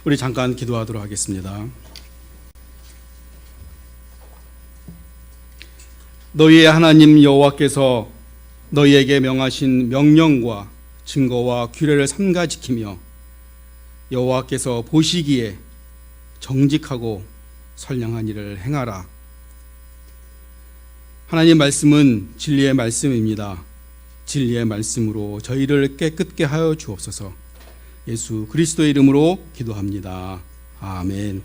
우리 잠깐 기도하도록 하겠습니다. 너희의 하나님 여호와께서 너희에게 명하신 명령과 증거와 규례를 삼가 지키며 여호와께서 보시기에 정직하고 선량한 일을 행하라. 하나님 말씀은 진리의 말씀입니다. 진리의 말씀으로 저희를 깨끗게 하여 주옵소서. 예수 그리스도의 이름으로 기도합니다. 아멘.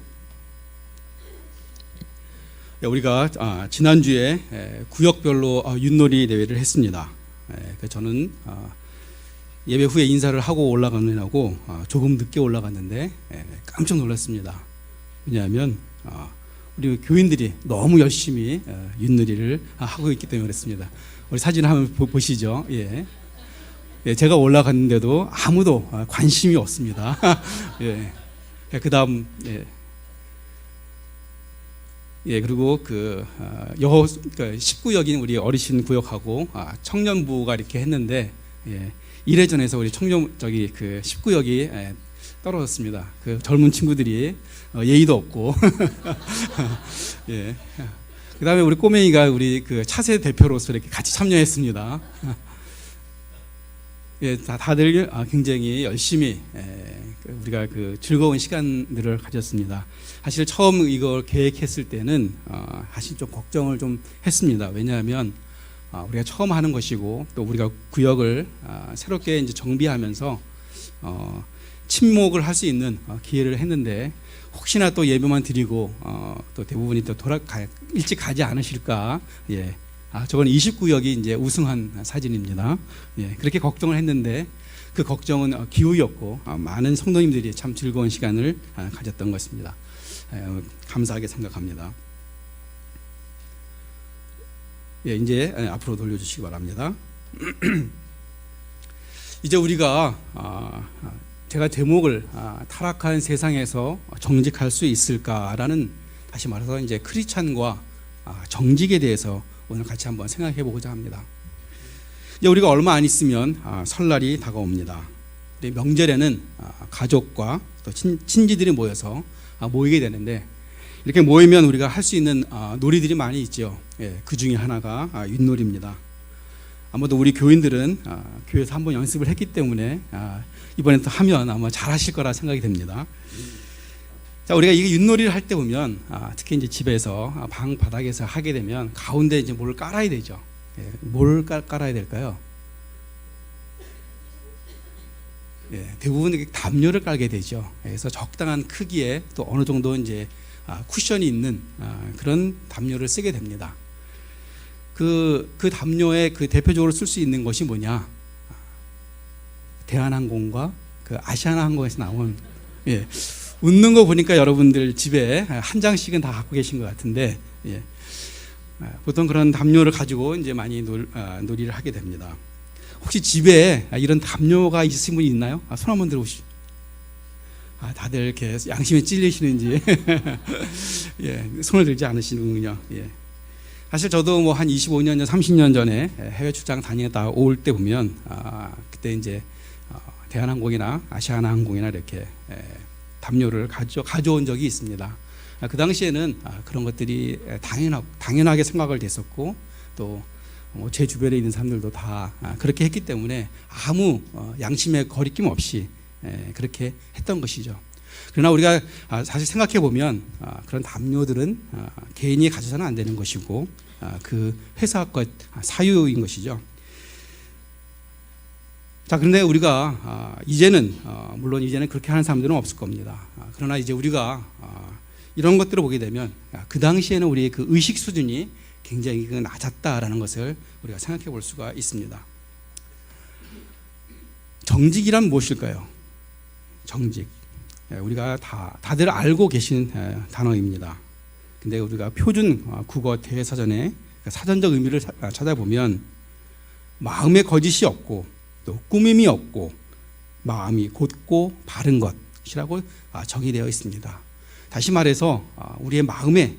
우리가 지난주에 구역별로 윷놀이 대회를 했습니다. 저는 예배 후에 인사를 하고 올라가느라고 조금 늦게 올라갔는데 깜짝 놀랐습니다. 왜냐하면 우리 교인들이 너무 열심히 윷놀이를 하고 있기 때문에 그렇습니다. 우리 사진 한번 보시죠. 예. 제가 올라갔는데도 아무도 관심이 없습니다. 예. 그다음 그리고 그 19역인 우리 어르신 구역하고 청년부가 이렇게 했는데 이래전에서 우리 그 19역이 떨어졌습니다. 그 젊은 친구들이 예의도 없고 그다음에 우리 꼬맹이가 우리 그 차세 대표로서 이렇게 같이 참여했습니다. 다들 굉장히 열심히 우리가 그 즐거운 시간들을 가졌습니다. 사실 처음 이걸 계획했을 때는 사실 좀 걱정을 좀 했습니다. 왜냐하면 우리가 처음 하는 것이고 또 우리가 구역을 새롭게 이제 정비하면서 침묵을 할 수 있는 기회를 했는데 혹시나 또 예배만 드리고 또 대부분이 또 일찍 가지 않으실까. 저건 29역이 이제 우승한 사진입니다. 그렇게 걱정을 했는데 그 걱정은 기우였고 많은 성도님들이 참 즐거운 시간을 가졌던 것입니다. 감사하게 생각합니다. 이제 앞으로 돌려주시기 바랍니다. 이제 우리가 제가 제목을 타락한 세상에서 정직할 수 있을까라는, 다시 말해서 이제 크리스찬과 정직에 대해서 오늘 같이 한번 생각해 보고자 합니다. 이제 우리가 얼마 안 있으면 설날이 다가옵니다. 우리 명절에는 가족과 또 친지들이 모이게 되는데, 이렇게 모이면 우리가 할 수 있는 놀이들이 많이 있죠. 그 중에 하나가 윷놀이입니다. 아마도 우리 교인들은 교회에서 한번 연습을 했기 때문에 이번에 또 하면 아마 잘하실 거라 생각이 됩니다. 자, 우리가 이게 윷놀이를 할 때 보면 특히 이제 집에서 방 바닥에서 하게 되면 가운데 이제 뭘 깔아야 되죠. 뭘 깔아야 될까요? 대부분 담요를 깔게 되죠. 그래서 적당한 크기에 또 어느 정도 이제 쿠션이 있는 그런 담요를 쓰게 됩니다. 그 담요에 그 대표적으로 쓸 수 있는 것이 뭐냐? 대한항공과 그 아시아나항공에서 나온, 웃는 거 보니까 여러분들 집에 한 장씩은 다 갖고 계신 것 같은데, 보통 그런 담요를 가지고 이제 많이 놀이를 하게 됩니다. 혹시 집에 이런 담요가 있으신 분이 있나요? 손 한번 들어보시죠. 다들 이렇게 양심에 찔리시는지 손을 들지 않으시는군요. 사실 저도 뭐 한 25년 전, 30년 전에 해외 출장 다니다 올 때 보면 그때 이제 대한항공이나 아시아나항공이나 이렇게 담요를 가져온 적이 있습니다. 그 당시에는 그런 것들이 당연하게 생각을 됐었고, 또 제 주변에 있는 사람들도 다 그렇게 했기 때문에 아무 양심의 거리낌 없이 그렇게 했던 것이죠. 그러나 우리가 사실 생각해 보면 그런 담요들은 개인이 가져서는 안 되는 것이고 그 회사 것 사유인 것이죠. 자, 그런데 우리가 물론 이제는 그렇게 하는 사람들은 없을 겁니다. 그러나 이제 우리가 이런 것들을 보게 되면 그 당시에는 우리의 그 의식 수준이 굉장히 낮았다라는 것을 우리가 생각해 볼 수가 있습니다. 정직이란 무엇일까요? 정직. 우리가 다들 알고 계신 단어입니다. 근데 우리가 표준 국어 대사전에 사전적 의미를 찾아보면 마음에 거짓이 없고 또 꾸밈이 없고 마음이 곧고 바른 것이라고 정의되어 있습니다. 다시 말해서 우리의 마음에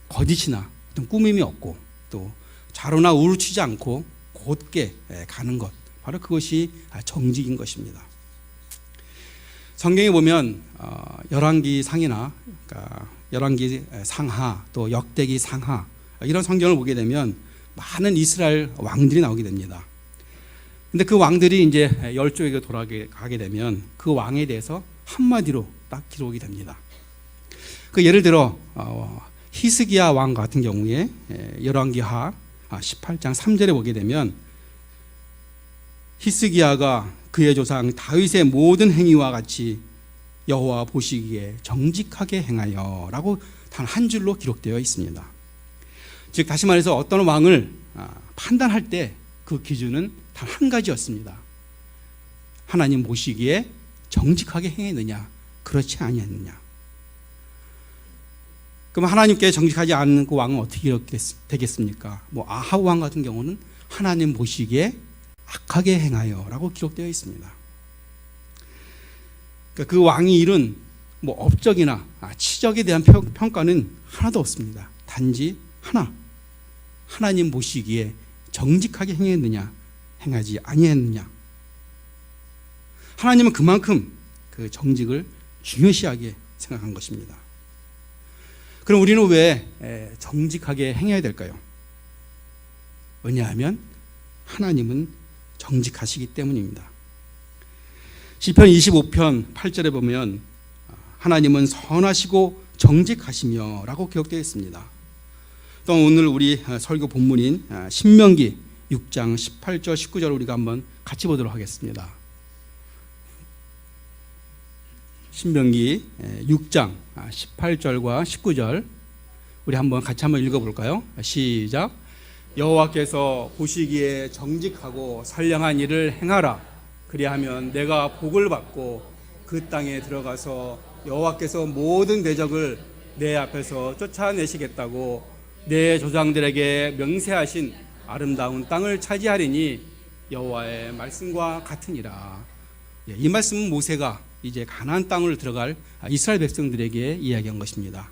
거짓이나 어떤 꾸밈이 없고 또 좌로나 우로 치지 않고 곧게 가는 것, 바로 그것이 정직인 것입니다. 성경에 보면 열왕기 상이나 그러니까 열왕기 상하 또 역대기 상하 이런 성경을 보게 되면 많은 이스라엘 왕들이 나오게 됩니다. 근데 그 왕들이 이제 열조에게 돌아가게 되면 그 왕에 대해서 한마디로 딱 기록이 됩니다. 그 예를 들어 히스기야 왕 같은 경우에 열왕기하 18장 3절에 보게 되면 히스기야가 그의 조상 다윗의 모든 행위와 같이 여호와 보시기에 정직하게 행하여 라고 단 한 줄로 기록되어 있습니다. 즉 다시 말해서 어떤 왕을 판단할 때 그 기준은 단 한 가지였습니다. 하나님 보시기에 정직하게 행했느냐 그렇지 아니했느냐. 그럼 하나님께 정직하지 않는 그 왕은 어떻게 되겠습니까? 뭐 아합 왕 같은 경우는 하나님 보시기에 악하게 행하여 라고 기록되어 있습니다. 그러니까 그 왕이 이룬 뭐 업적이나 치적에 대한 평가는 하나도 없습니다. 단지 하나, 하나님 보시기에 정직하게 행했느냐 행하지 아니했느냐. 하나님은 그만큼 그 정직을 중요시하게 생각한 것입니다. 그럼 우리는 왜 정직하게 행해야 될까요? 왜냐하면 하나님은 정직하시기 때문입니다. 시편 25편 8절에 보면 하나님은 선하시고 정직하시며 라고 기록되어 있습니다. 또 오늘 우리 설교 본문인 신명기 6장 18절 19절 우리가 한번 같이 보도록 하겠습니다. 신명기 6장 18절과 19절 우리 같이 한번 읽어볼까요? 시작. 여호와께서 보시기에 정직하고 선량한 일을 행하라. 그리하면 내가 복을 받고 그 땅에 들어가서 여호와께서 모든 대적을 내 앞에서 쫓아내시겠다고 내 조상들에게 명세하신 아름다운 땅을 차지하리니 여호와의 말씀과 같으니라. 이 말씀은 모세가 이제 가나안 땅을 들어갈 이스라엘 백성들에게 이야기한 것입니다.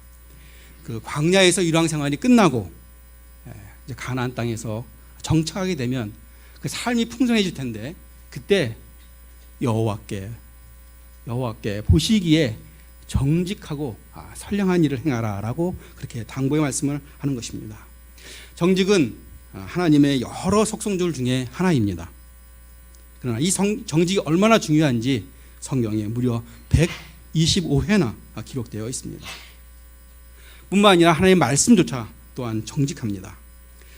그 광야에서 일왕 생활이 끝나고 이제 가나안 땅에서 정착하게 되면 그 삶이 풍성해질 텐데 그때 여호와께 보시기에 정직하고 선량한 일을 행하라라고 그렇게 당부의 말씀을 하는 것입니다. 정직은 하나님의 여러 속성들 중에 하나입니다. 그러나 이 정직이 얼마나 중요한지 성경에 무려 125회나 기록되어 있습니다. 뿐만 아니라 하나님의 말씀조차 또한 정직합니다.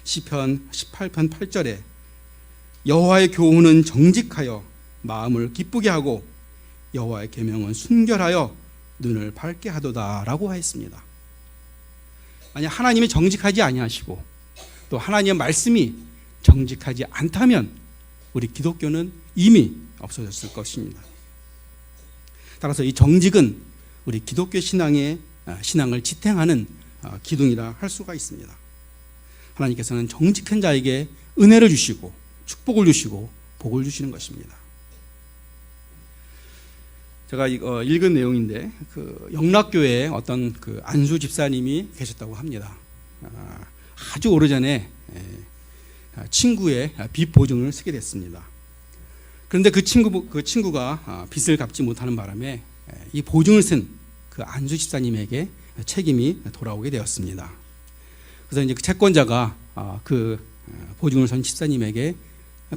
시편 18편 8절에 여호와의 교훈은 정직하여 마음을 기쁘게 하고 여호와의 계명은 순결하여 눈을 밝게 하도다라고 하였습니다. 만약 하나님이 정직하지 아니하시고 또 하나님의 말씀이 정직하지 않다면 우리 기독교는 이미 없어졌을 것입니다. 따라서 이 정직은 우리 기독교 신앙을 지탱하는 기둥이라 할 수가 있습니다. 하나님께서는 정직한 자에게 은혜를 주시고 축복을 주시고 복을 주시는 것입니다. 제가 읽은 내용인데 그 영락교회에 어떤 그 안수 집사님이 계셨다고 합니다. 아주 오래전에 친구의 빚 보증을 쓰게 됐습니다. 그런데 그 친구가 빚을 갚지 못하는 바람에 이 보증을 쓴 그 안수 집사님에게 책임이 돌아오게 되었습니다. 그래서 이제 그 채권자가 그 보증을 선 집사님에게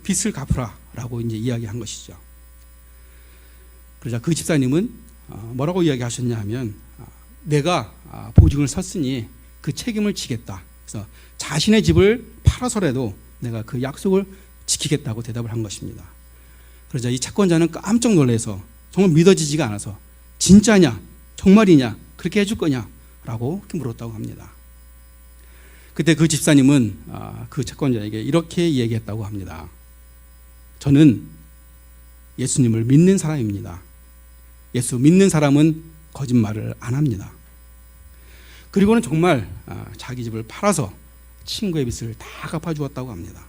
빚을 갚으라라고 이제 이야기한 것이죠. 그러자 그 집사님은 뭐라고 이야기하셨냐 하면 내가 보증을 섰으니 그 책임을 지겠다. 그래서 자신의 집을 팔아서라도 내가 그 약속을 지키겠다고 대답을 한 것입니다. 그러자 이 채권자는 깜짝 놀라서 정말 믿어지지가 않아서 진짜냐 정말이냐 그렇게 해줄 거냐 라고 물었다고 합니다. 그때 그 집사님은 그 채권자에게 이렇게 얘기했다고 합니다. 저는 예수님을 믿는 사람입니다. 예수 믿는 사람은 거짓말을 안 합니다. 그리고는 정말 자기 집을 팔아서 친구의 빚을 다 갚아주었다고 합니다.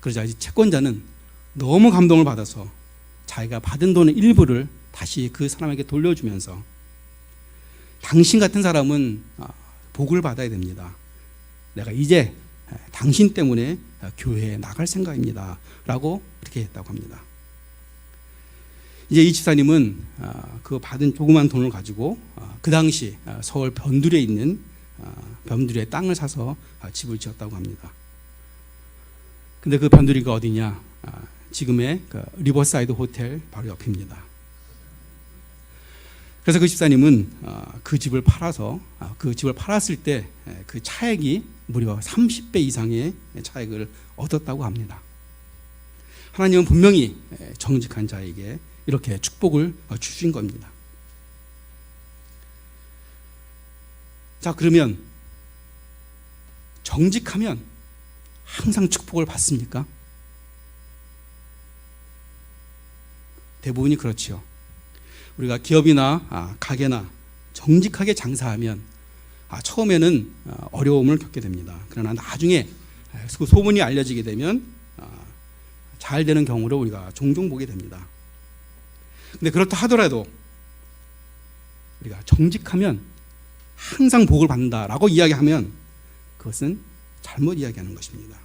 그러자 이 채권자는 너무 감동을 받아서 자기가 받은 돈의 일부를 다시 그 사람에게 돌려주면서 당신 같은 사람은 복을 받아야 됩니다. 내가 이제 당신 때문에 교회에 나갈 생각입니다. 라고 이렇게 했다고 합니다. 이제 이 집사님은 그 받은 조그만 돈을 가지고 그 당시 서울 변두리에 있는 변두리에 땅을 사서 집을 지었다고 합니다. 근데 그 변두리가 어디냐? 지금의 그 리버사이드 호텔 바로 옆입니다. 그래서 그 집사님은 그 집을 팔아서 그 집을 팔았을 때 그 차액이 무려 30배 이상의 차액을 얻었다고 합니다. 하나님은 분명히 정직한 자에게 이렇게 축복을 주신 겁니다. 자, 그러면 정직하면 항상 축복을 받습니까? 대부분이 그렇지요. 우리가 기업이나 가게나 정직하게 장사하면 처음에는 어려움을 겪게 됩니다. 그러나 나중에 그 소문이 알려지게 되면 잘 되는 경우를 우리가 종종 보게 됩니다. 근데 그렇다 하더라도 우리가 정직하면 항상 복을 받는다라고 이야기하면 그것은 잘못 이야기하는 것입니다.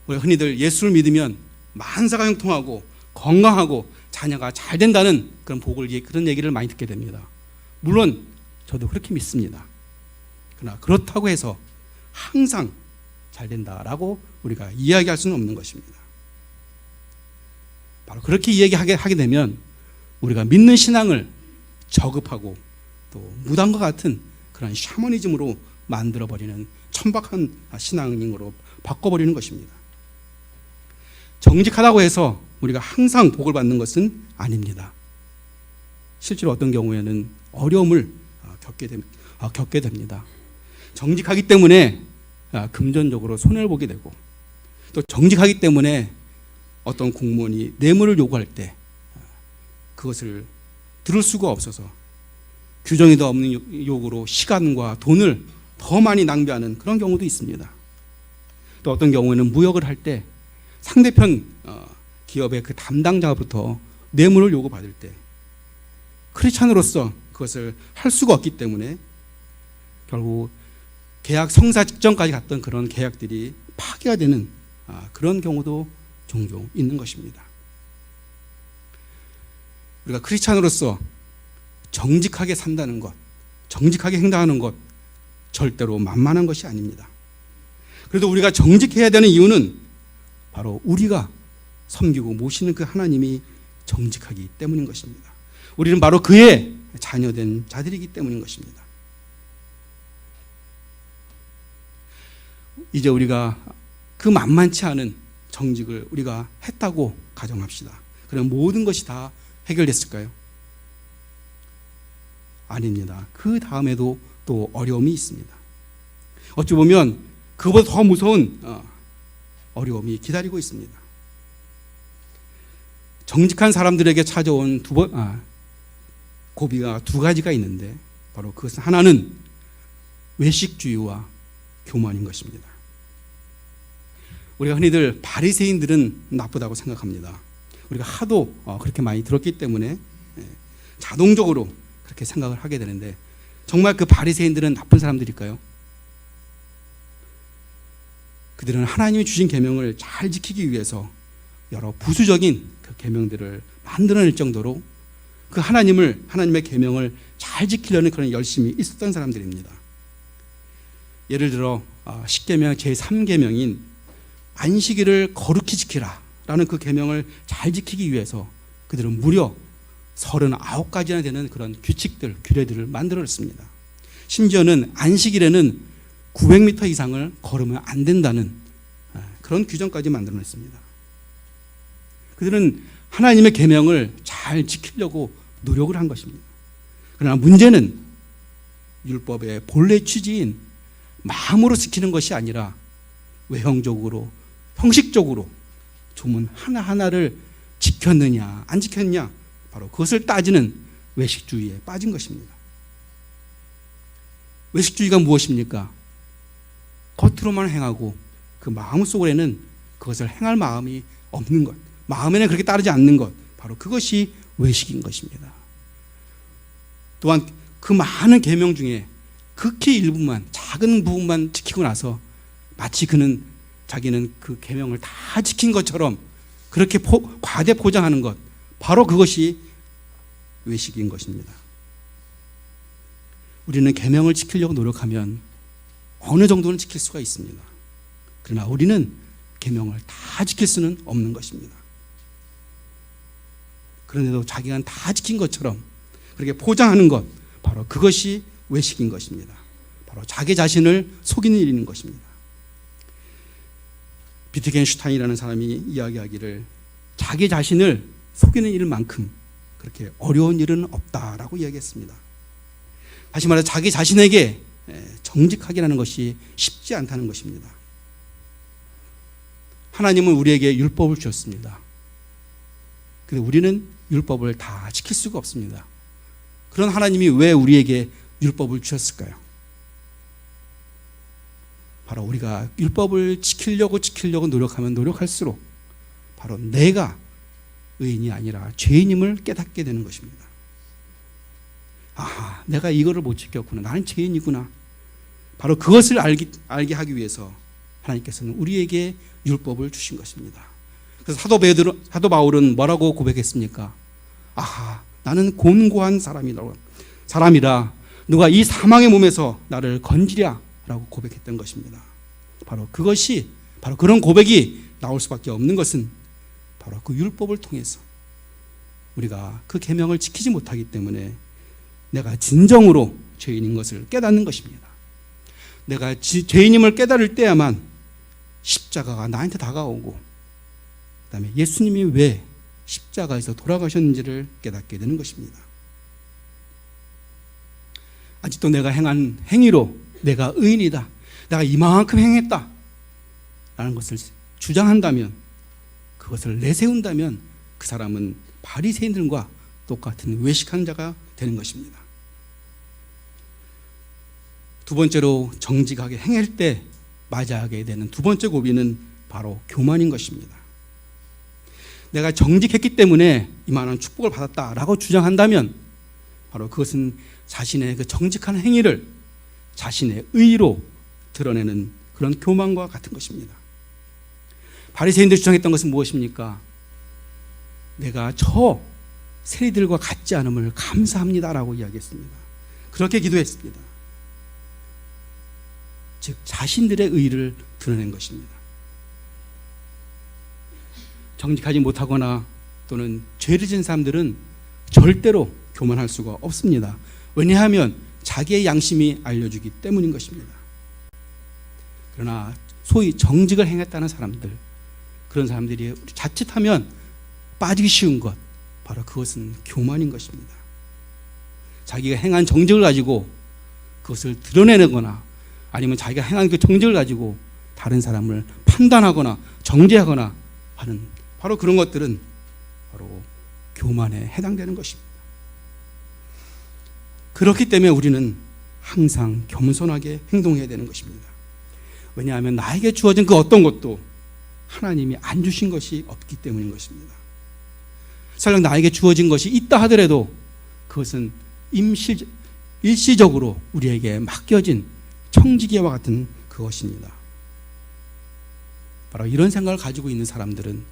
우리가 흔히들 예수를 믿으면 만사가 형통하고 건강하고 자녀가 잘 된다는 그런 그런 얘기를 많이 듣게 됩니다. 물론 저도 그렇게 믿습니다. 그러나 그렇다고 해서 항상 잘 된다라고 우리가 이야기할 수는 없는 것입니다. 바로 그렇게 이야기하게 되면 우리가 믿는 신앙을 저급하고 또 무당과 같은 그런 샤머니즘으로 만들어버리는 천박한 신앙으로 바꿔버리는 것입니다. 정직하다고 해서 우리가 항상 복을 받는 것은 아닙니다. 실제로 어떤 경우에는 어려움을 겪게 됩니다. 정직하기 때문에 금전적으로 손해를 보게 되고 또 정직하기 때문에 어떤 공무원이 뇌물을 요구할 때 그것을 들을 수가 없어서 규정이 더 없는 요구로 시간과 돈을 더 많이 낭비하는 그런 경우도 있습니다. 또 어떤 경우에는 무역을 할 때 상대편 기업의 그 담당자부터 뇌물을 요구받을 때 크리스찬으로서 그것을 할 수가 없기 때문에 결국 계약 성사 직전까지 갔던 그런 계약들이 파기가 되는 그런 경우도 종종 있는 것입니다. 우리가 크리스찬으로서 정직하게 산다는 것, 정직하게 행동하는 것 절대로 만만한 것이 아닙니다. 그래도 우리가 정직해야 되는 이유는 바로 우리가 섬기고 모시는 그 하나님이 정직하기 때문인 것입니다. 우리는 바로 그의 자녀된 자들이기 때문인 것입니다. 이제 우리가 그 만만치 않은 정직을 우리가 했다고 가정합시다. 그럼 모든 것이 다 해결됐을까요? 아닙니다. 그 다음에도 또 어려움이 있습니다. 어찌 보면 그보다 더 무서운 어려움이 기다리고 있습니다. 정직한 사람들에게 찾아온 고비가 두 가지가 있는데 바로 그것은 하나는 외식주의와 교만인 것입니다. 우리가 흔히들 바리새인들은 나쁘다고 생각합니다. 우리가 하도 그렇게 많이 들었기 때문에 자동적으로 그렇게 생각을 하게 되는데 정말 그 바리새인들은 나쁜 사람들일까요? 그들은 하나님이 주신 계명을 잘 지키기 위해서 여러 부수적인 그 계명들을 만들어낼 정도로 그 하나님의 계명을 잘 지키려는 그런 열심이 있었던 사람들입니다. 예를 들어 10계명 제3계명인 안식일을 거룩히 지키라라는 그 계명을 잘 지키기 위해서 그들은 무려 39가지나 되는 그런 규칙들, 규례들을 만들어냈습니다. 심지어는 안식일에는 900m 이상을 걸으면 안 된다는 그런 규정까지 만들어냈습니다. 그들은 하나님의 계명을 잘 지키려고 노력을 한 것입니다. 그러나 문제는 율법의 본래 취지인 마음으로 지키는 것이 아니라 외형적으로, 형식적으로 조문 하나하나를 지켰느냐 안 지켰느냐 바로 그것을 따지는 외식주의에 빠진 것입니다. 외식주의가 무엇입니까? 겉으로만 행하고 그 마음속에는 그것을 행할 마음이 없는 것, 마음에는 그렇게 따르지 않는 것, 바로 그것이 외식인 것입니다. 또한 그 많은 계명 중에 극히 일부만, 작은 부분만 지키고 나서 마치 자기는 그 계명을 다 지킨 것처럼 그렇게 과대 포장하는 것, 바로 그것이 외식인 것입니다. 우리는 계명을 지키려고 노력하면 어느 정도는 지킬 수가 있습니다. 그러나 우리는 계명을 다 지킬 수는 없는 것입니다. 그런데도 자기가 다 지킨 것처럼 그렇게 포장하는 것, 바로 그것이 외식인 것입니다. 바로 자기 자신을 속이는 일인 것입니다. 비트겐슈타인이라는 사람이 이야기하기를 자기 자신을 속이는 일만큼 그렇게 어려운 일은 없다라고 이야기했습니다. 다시 말해 자기 자신에게 정직하게라는 것이 쉽지 않다는 것입니다. 하나님은 우리에게 율법을 주셨습니다. 그런데 우리는 율법을 다 지킬 수가 없습니다. 그런 하나님이 왜 우리에게 율법을 주셨을까요? 바로 우리가 율법을 지키려고 노력하면 노력할수록 바로 내가 의인이 아니라 죄인임을 깨닫게 되는 것입니다. 아, 내가 이거를 못 지켰구나. 나는 죄인이구나. 바로 그것을 알게 하기 위해서 하나님께서는 우리에게 율법을 주신 것입니다. 그래서 사도 바울은 뭐라고 고백했습니까? 아하, 나는 곤고한 사람이라 누가 이 사망의 몸에서 나를 건지랴 라고 고백했던 것입니다. 바로 그것이, 바로 그런 고백이 나올 수밖에 없는 것은 바로 그 율법을 통해서 우리가 그 계명을 지키지 못하기 때문에 내가 진정으로 죄인인 것을 깨닫는 것입니다. 내가 죄인임을 깨달을 때야만 십자가가 나한테 다가오고 그다음에 예수님이 왜 십자가에서 돌아가셨는지를 깨닫게 되는 것입니다. 아직도 내가 행한 행위로 내가 의인이다, 내가 이만큼 행했다 라는 것을 주장한다면, 그것을 내세운다면 그 사람은 바리새인들과 똑같은 외식한 자가 되는 것입니다. 두 번째로 정직하게 행할 때 맞이하게 되는 두 번째 고비는 바로 교만인 것입니다. 내가 정직했기 때문에 이만한 축복을 받았다라고 주장한다면 바로 그것은 자신의 그 정직한 행위를 자신의 의로 드러내는 그런 교만과 같은 것입니다. 바리새인들이 주장했던 것은 무엇입니까? 내가 저 세리들과 같지 않음을 감사합니다라고 이야기했습니다. 그렇게 기도했습니다. 즉 자신들의 의를 드러낸 것입니다. 정직하지 못하거나 또는 죄를 지은 사람들은 절대로 교만할 수가 없습니다. 왜냐하면 자기의 양심이 알려주기 때문인 것입니다. 그러나 소위 정직을 행했다는 사람들, 그런 사람들이 자칫하면 빠지기 쉬운 것, 바로 그것은 교만인 것입니다. 자기가 행한 정직을 가지고 그것을 드러내거나 아니면 자기가 행한 그 정직을 가지고 다른 사람을 판단하거나 정죄하거나 하는 바로 그런 것들은 바로 교만에 해당되는 것입니다. 그렇기 때문에 우리는 항상 겸손하게 행동해야 되는 것입니다. 왜냐하면 나에게 주어진 그 어떤 것도 하나님이 안 주신 것이 없기 때문인 것입니다. 설령 나에게 주어진 것이 있다 하더라도 그것은 일시적으로 우리에게 맡겨진 청지기와 같은 그것입니다. 바로 이런 생각을 가지고 있는 사람들은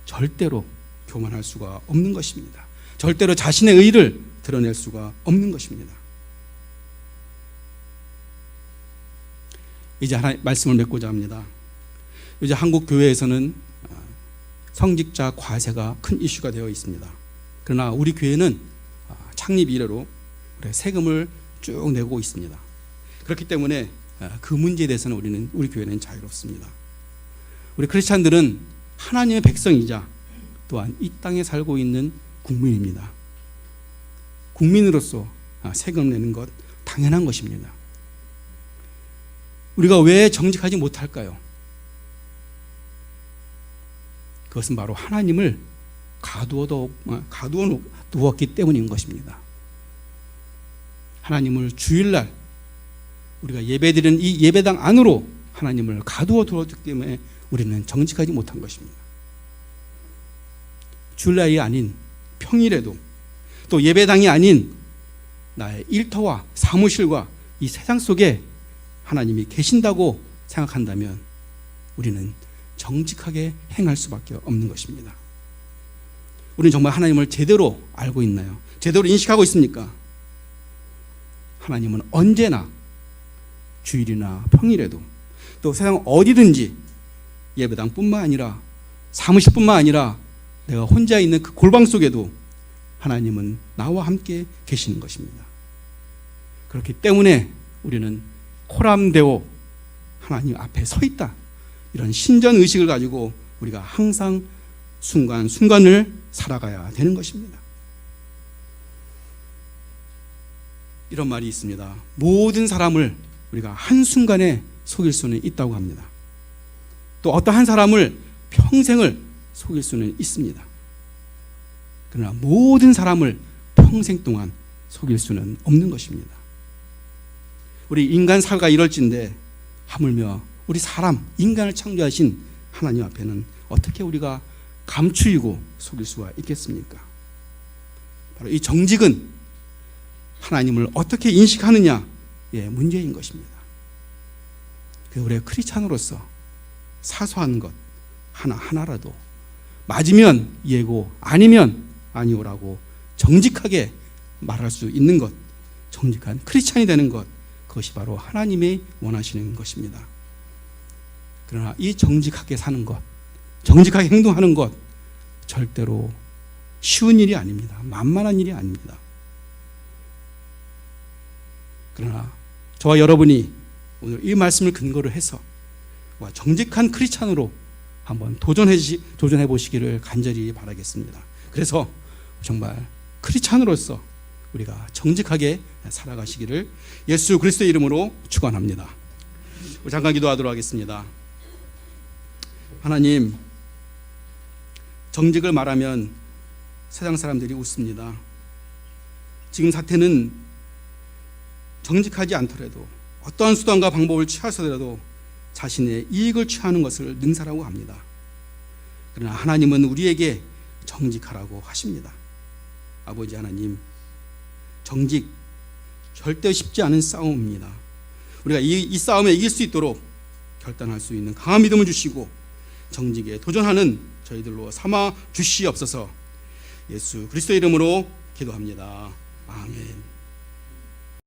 절대로 교만할 수가 없는 것입니다. 절대로 자신의 의를 드러낼 수가 없는 것입니다. 이제 하나 말씀을 맺고자 합니다. 이제 한국 교회에서는 성직자 과세가 큰 이슈가 되어 있습니다. 그러나 우리 교회는 창립 이래로 세금을 쭉 내고 있습니다. 그렇기 때문에 그 문제에 대해서는 우리 교회는 자유롭습니다. 우리 크리스찬들은 하나님의 백성이자 또한 이 땅에 살고 있는 국민입니다. 국민으로서 세금 내는 것 당연한 것입니다. 우리가 왜 정직하지 못할까요? 그것은 바로 하나님을 가두어 두었기 때문인 것입니다. 하나님을 주일날 우리가 예배드리는 이 예배당 안으로 하나님을 가두어 두었기 때문에 우리는 정직하지 못한 것입니다. 주일날이 아닌 평일에도 또 예배당이 아닌 나의 일터와 사무실과 이 세상 속에 하나님이 계신다고 생각한다면 우리는 정직하게 행할 수밖에 없는 것입니다. 우리는 정말 하나님을 제대로 알고 있나요? 제대로 인식하고 있습니까? 하나님은 언제나 주일이나 평일에도 또 세상 어디든지 예배당뿐만 아니라 사무실뿐만 아니라 내가 혼자 있는 그 골방 속에도 하나님은 나와 함께 계시는 것입니다. 그렇기 때문에 우리는 코람데오 하나님 앞에 서 있다, 이런 신전의식을 가지고 우리가 항상 순간순간을 살아가야 되는 것입니다. 이런 말이 있습니다. 모든 사람을 우리가 한순간에 속일 수는 있다고 합니다. 또 어떠한 사람을 평생을 속일 수는 있습니다. 그러나 모든 사람을 평생 동안 속일 수는 없는 것입니다. 우리 인간 사회가 이럴진데 하물며 우리 사람, 인간을 창조하신 하나님 앞에는 어떻게 우리가 감추이고 속일 수가 있겠습니까? 바로 이 정직은 하나님을 어떻게 인식하느냐의 문제인 것입니다. 그래서 우리가 크리스찬으로서 사소한 것 하나하나라도 맞으면 예고, 아니면 아니오라고 정직하게 말할 수 있는 것, 정직한 크리스찬이 되는 것, 그것이 바로 하나님이 원하시는 것입니다. 그러나 이 정직하게 사는 것, 정직하게 행동하는 것 절대로 쉬운 일이 아닙니다. 만만한 일이 아닙니다. 그러나 저와 여러분이 오늘 이 말씀을 근거로 해서 정직한 크리스찬으로 한번 도전해 보시기를 간절히 바라겠습니다. 그래서 정말 크리스찬으로서 우리가 정직하게 살아가시기를 예수 그리스도의 이름으로 축원합니다. 잠깐 기도하도록 하겠습니다. 하나님, 정직을 말하면 세상 사람들이 웃습니다. 지금 사태는 정직하지 않더라도 어떠한 수단과 방법을 취하서라도 자신의 이익을 취하는 것을 능사라고 합니다. 그러나 하나님은 우리에게 정직하라고 하십니다. 아버지 하나님, 정직 절대 쉽지 않은 싸움입니다. 우리가 이 싸움에 이길 수 있도록 결단할 수 있는 강한 믿음을 주시고 정직에 도전하는 저희들로 삼아 주시옵소서. 예수 그리스도의 이름으로 기도합니다. 아멘.